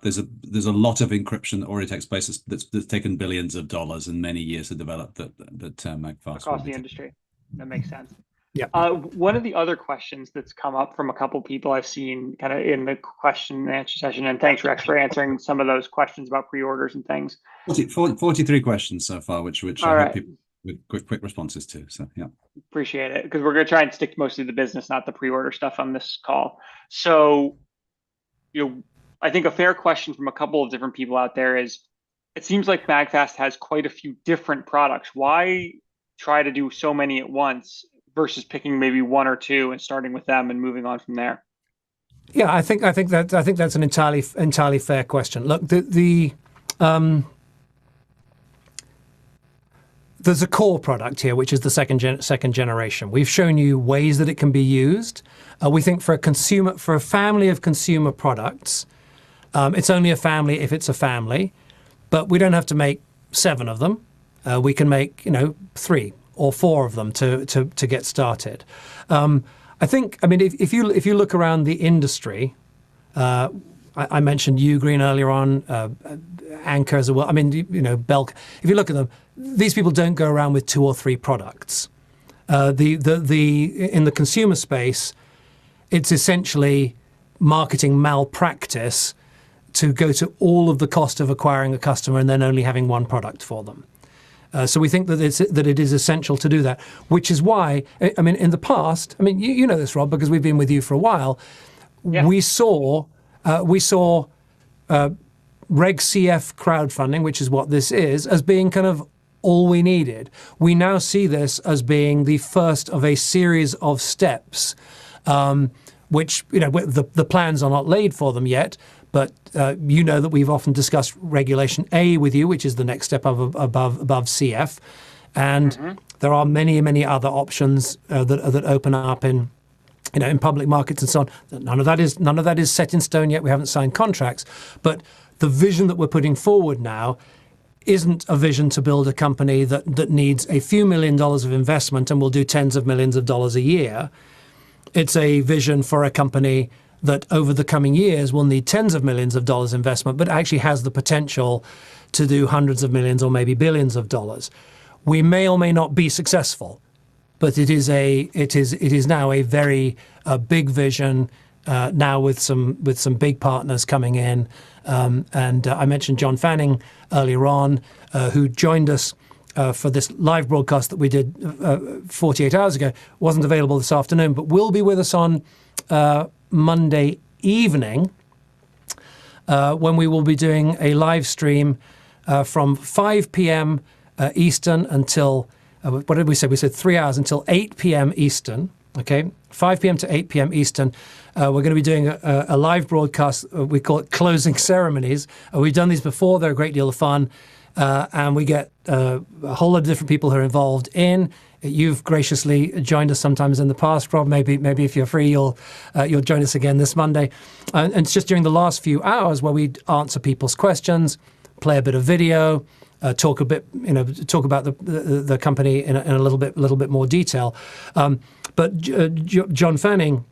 there's a lot of encryption that already takes place that's taken billions of dollars and many years to develop that MagFast across the industry. That makes sense. Yeah. One of the other questions that's come up from a couple people I've seen kind of in the question and answer session, and thanks, Rex, for answering some of those questions about pre-orders and things. 43 questions so far, which I hope people with quick responses to. So yeah, appreciate it, because we're going to try and stick mostly to the business, not the pre-order stuff on this call. So, I think a fair question from a couple of different people out there is, it seems like MagFast has quite a few different products. Why try to do so many at once versus picking maybe one or two and starting with them and moving on from there? Yeah, I think that's an entirely fair question. Look, there's a core product here, which is the second generation. We've shown you ways that it can be used. We think for a family of consumer products, it's only a family if it's a family, but we don't have to make 7 of them. we can make 3 or 4 of them to get started. I think, I mean, if you look around the industry, I mentioned Ugreen earlier on, Anchor as well. I mean, Belk. If you look at them, these people don't go around with 2 or 3 products. In the consumer space, it's essentially marketing malpractice to go to all of the cost of acquiring a customer and then only having 1 product for them. So we think that it is essential to do that, which is why, I mean, in the past, I mean, you know this, Rob, because we've been with you for a while. Yeah. We saw Reg CF crowdfunding, which is what this is, as being kind of all we needed. We now see this as being the first of a series of steps, which the plans are not laid for them yet. But that we've often discussed Regulation A with you, which is the next step above CF, and there are many other options that open up in public markets and so on. None of that is set in stone yet. We haven't signed contracts, but the vision that we're putting forward now isn't a vision to build a company that needs a few $1 million of investment and will do tens of millions of dollars a year. It's a vision for a company that over the coming years will need tens of millions of dollars investment, but actually has the potential to do hundreds of millions or maybe billions of dollars. We may or may not be successful, but it is now a very big vision now with some big partners coming in. And I mentioned John Fanning earlier on, who joined us for this live broadcast that we did 48 hours ago. Wasn't available this afternoon, but will be with us on Monday evening when we will be doing a live stream from 5 p.m. Eastern until, what did we say? We said 3 hours until 8 p.m. Eastern, okay? 5 p.m. to 8 p.m. Eastern. We're going to be doing a live broadcast. We call it Closing Ceremonies. We've done these before. They're a great deal of fun. And we get a whole lot of different people who are involved in. You've graciously joined us sometimes in the past, Rob. Maybe if you're free, you'll join us again this Monday. And it's just during the last few hours where we answer people's questions, play a bit of video, talk about the company in a little bit more detail. But John Fanning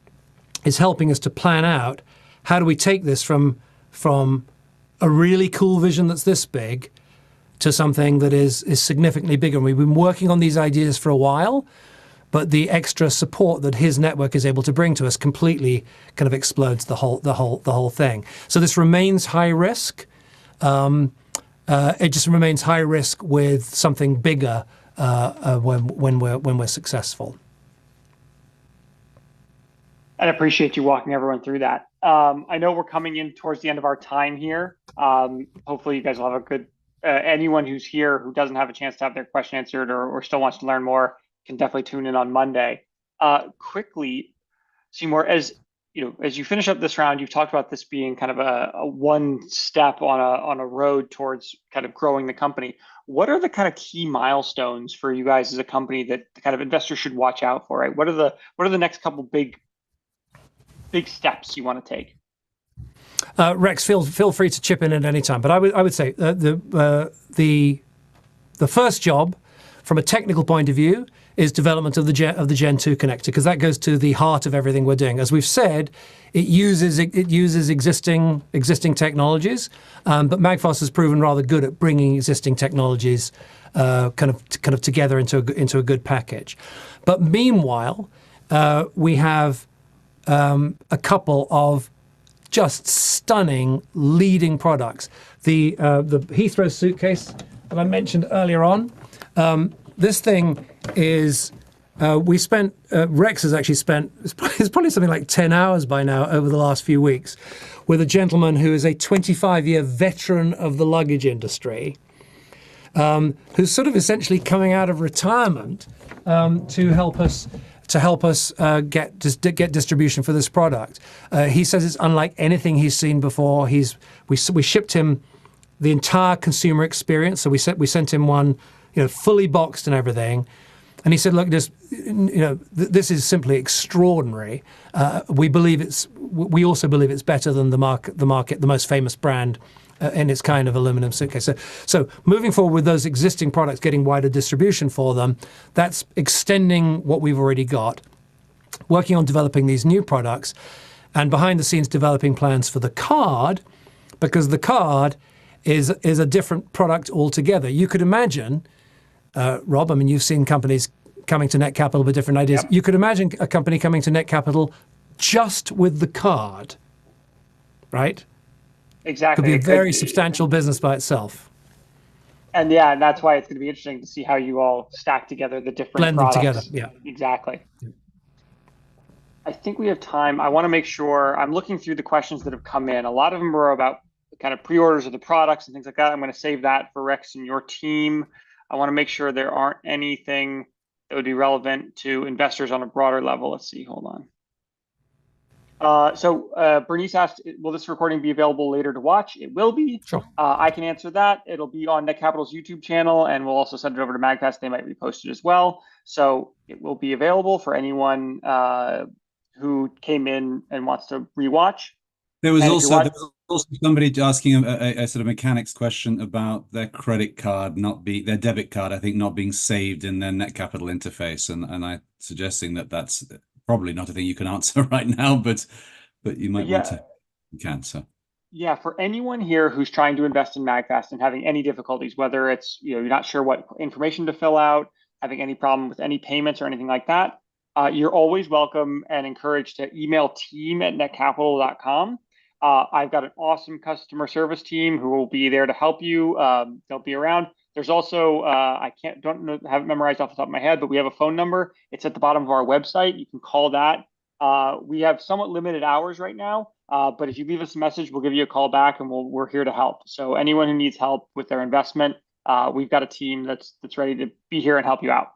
is helping us to plan out how do we take this from a really cool vision that's this big to something that is significantly bigger. And we've been working on these ideas for a while, but the extra support that his network is able to bring to us completely kind of explodes the whole thing. So this remains high risk. It just remains high risk with something bigger when we're successful. I appreciate you walking everyone through that. I know we're coming in towards the end of our time here. Hopefully you guys will have a good. Anyone who's here who doesn't have a chance to have their question answered or still wants to learn more can definitely tune in on Monday. Quickly, Seymour, as you finish up this round, you've talked about this being kind of a one step on a road towards kind of growing the company. What are the kind of key milestones for you guys as a company that the kind of investors should watch out for? Right? What are the next couple big steps you want to take? Rex, feel free to chip in at any time. But I would say the first job, from a technical point of view, is development of the Gen 2 connector, because that goes to the heart of everything we're doing. As we've said, it uses existing technologies, but MagFast has proven rather good at bringing existing technologies kind of together into a good package. But meanwhile, we have a couple of just stunning leading products. The Heathrow suitcase that I mentioned earlier on. This thing is, Rex has actually spent, it's probably something like 10 hours by now over the last few weeks with a gentleman who is a 25-year veteran of the luggage industry, who's sort of essentially coming out of retirement to help us get distribution for this product. He says it's unlike anything he's seen before. We shipped him the entire consumer experience, so we sent him one, fully boxed and everything. And he said, "Look, this is simply extraordinary. We also believe it's better than the most famous brand in its kind of aluminum suitcase. So moving forward with those existing products, getting wider distribution for them, that's extending what we've already got, working on developing these new products, and behind the scenes developing plans for the card, because the card is a different product altogether. You could imagine, Rob, I mean, you've seen companies coming to Net Capital with different ideas. Yep. You could imagine a company coming to Net Capital just with the card, right? Exactly. Could be a very substantial business by itself. And yeah, and that's why it's going to be interesting to see how you all stack together the different Blend them products. together, yeah. Exactly. I think we have time. I want to make sure I'm looking through the questions that have come in. A lot of them were about kind of pre-orders of the products and things like that. I'm going to save that for Rex and your team. I want to make sure there aren't anything that would be relevant to investors on a broader level. Let's see. Hold on. So Bernice asked, will this recording be available later to watch? It will be. Sure. I can answer that. It'll be on Net Capital's YouTube channel, and we'll also send it over to MagFast. They might repost it as well. So it will be available for anyone who came in and wants to rewatch. There was also somebody asking a sort of mechanics question about their credit card their debit card, I think, not being saved in their Net Capital interface, and I suggesting that that's probably not a thing you can answer right now, but you might want to. You can, so. Yeah, for anyone here who's trying to invest in MagFast and having any difficulties, whether it's you're not sure what information to fill out, having any problem with any payments or anything like that, you're always welcome and encouraged to email team@netcapital.com. I've got an awesome customer service team who will be there to help you. They'll be around. There's also don't have it memorized off the top of my head, but we have a phone number. It's at the bottom of our website. You can call that. We have somewhat limited hours right now, but if you leave us a message, we'll give you a call back, and we're here to help. So anyone who needs help with their investment, we've got a team that's ready to be here and help you out.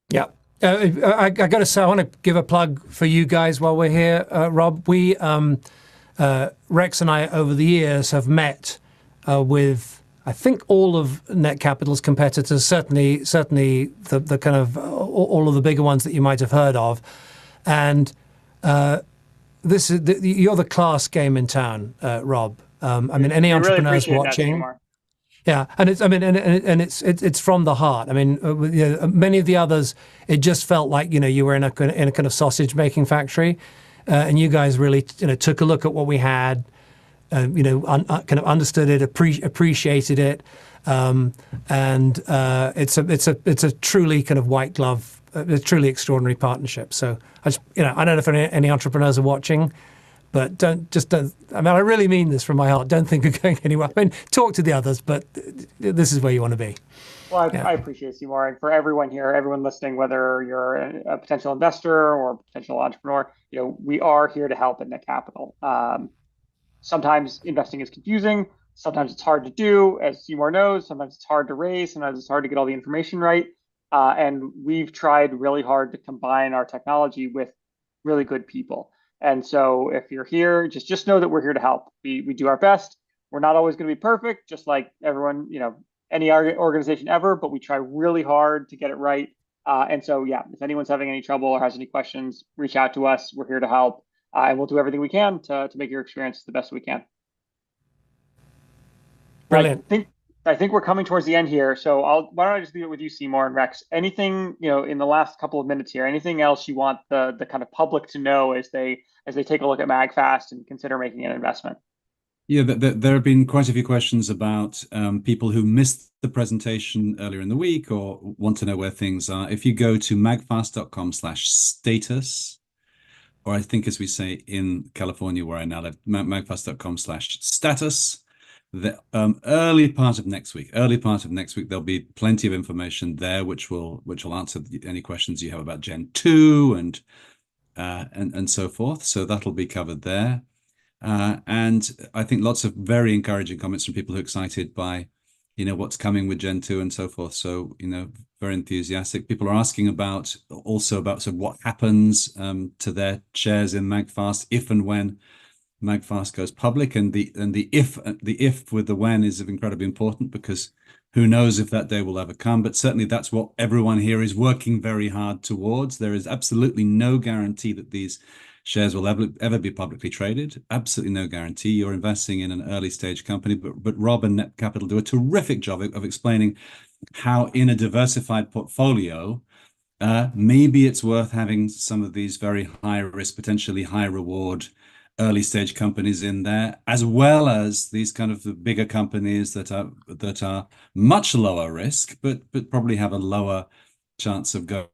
Yeah. I got to say, I want to give a plug for you guys while we're here, Rob. We, Rex and I, over the years, have met with, I think, all of Net Capital's competitors. Certainly the kind of all of the bigger ones that you might have heard of, and this is you're the class game in town, Rob. I mean, any entrepreneurs watching. Yeah, and it's from the heart. I mean, many of the others, it just felt like you were in a kind of sausage making factory, and you guys really took a look at what we had, kind of understood it, appreciated it, and it's a truly kind of white glove, a truly extraordinary partnership. So I don't know if any entrepreneurs are watching. But don't. I mean, I really mean this from my heart. Don't think of going anywhere. I mean, talk to the others, but this is where you want to be. Well, I appreciate it, Seymour. And for everyone here, everyone listening, whether you're a potential investor or a potential entrepreneur, we are here to help at Net Capital. Sometimes investing is confusing. Sometimes it's hard to do, as Seymour knows. Sometimes it's hard to raise. Sometimes it's hard to get all the information right. And we've tried really hard to combine our technology with really good people. And so if you're here, just know that we're here to help. We do our best. We're not always going to be perfect, just like everyone, any organization ever, but we try really hard to get it right. And so, yeah, if anyone's having any trouble or has any questions, reach out to us. We're here to help. And we'll do everything we can to make your experience the best we can. Brilliant. I think we're coming towards the end here. So why don't I just leave it with you, Seymour and Rex? Anything, in the last couple of minutes here, anything else you want the kind of public to know as they take a look at MagFast and consider making an investment? Yeah, there have been quite a few questions about people who missed the presentation earlier in the week or want to know where things are. If you go to magfast.com/status, or I think as we say in California where I now live, magfast.com/status, the early part of next week, there'll be plenty of information there which will answer any questions you have about Gen 2 and so forth. So that'll be covered there. And I think lots of very encouraging comments from people who are excited by, what's coming with Gen 2 and so forth. So, very enthusiastic. People are asking also about sort of what happens to their shares in MagFast if and when MagFast goes public, and the if with the when is incredibly important, because who knows if that day will ever come. But certainly that's what everyone here is working very hard towards. There is absolutely no guarantee that these shares will ever be publicly traded. Absolutely no guarantee. You're investing in an early stage company, but Rob and Net Capital do a terrific job of explaining how in a diversified portfolio, maybe it's worth having some of these very high risk, potentially high reward early stage companies in there, as well as these kind of the bigger companies that are much lower risk, but probably have a lower chance of going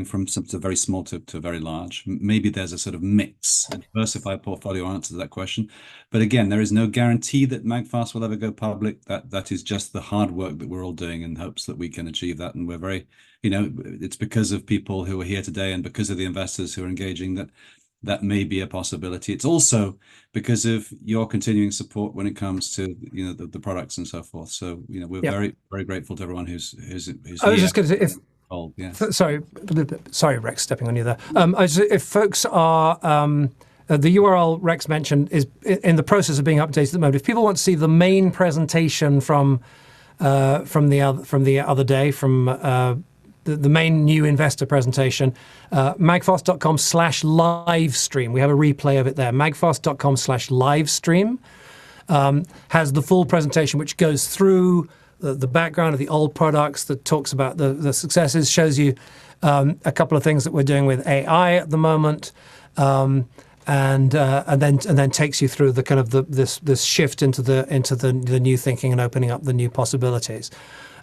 from some to very small to very large. Maybe there's a sort of mix, a diversified portfolio answer to that question. But again, there is no guarantee that MagFast will ever go public. That is just the hard work that we're all doing in hopes that we can achieve that. And we're very, it's because of people who are here today and because of the investors who are engaging that may be a possibility. It's also because of your continuing support when it comes to the products and so forth. So we're very, very grateful to everyone who's I was just going to say, yes. Sorry, Rex, stepping on you there. If folks are, the URL Rex mentioned is in the process of being updated at the moment. If people want to see the main presentation from the other day, the main new investor presentation, magfast.com/livestream. We have a replay of it there. magfast.com/livestream has the full presentation, which goes through the background of the old products, that talks about the successes, shows you a couple of things that we're doing with AI at the moment, and then takes you through the kind of this shift into the new thinking and opening up the new possibilities.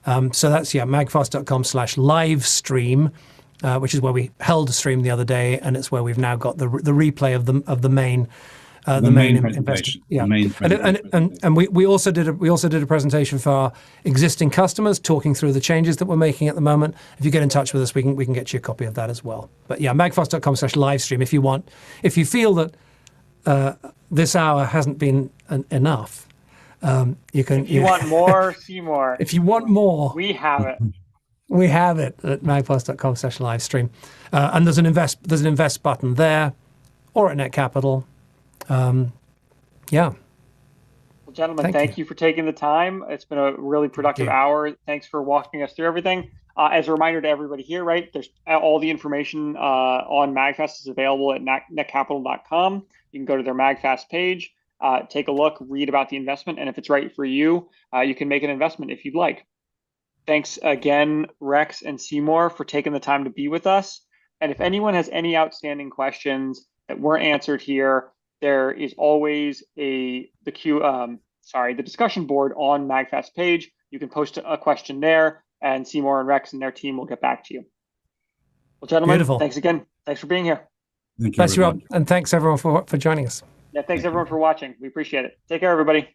So that's magfast.com/livestream, which is where we held a stream the other day, and it's where we've now got the replay of the main. The main investor, and we also did a presentation for our existing customers, talking through the changes that we're making at the moment. If you get in touch with us, we can get you a copy of that as well. But magfast.com/livestream if you feel that this hour hasn't been enough, you can. If you want more, see more. If you want more, we have it. We have it at magfast.com/livestream, and there's an invest button there, or at Net Capital. Well, gentlemen, thank you for taking the time. It's been a really productive hour. Thanks for walking us through everything. As a reminder to everybody here, right, there's all the information on MagFast is available at netcapital.com. You can go to their MagFast page, take a look, read about the investment, and if it's right for you, you can make an investment if you'd like. Thanks again, Rex and Seymour, for taking the time to be with us. And if anyone has any outstanding questions that weren't answered here, there is always the discussion board on MagFast page. You can post a question there, and Seymour and Rex and their team will get back to you. Well, gentlemen, Beautiful. Thanks again. Thanks for being here. Thanks, Rob, and thanks everyone for joining us. Yeah, thanks everyone for watching. We appreciate it. Take care, everybody.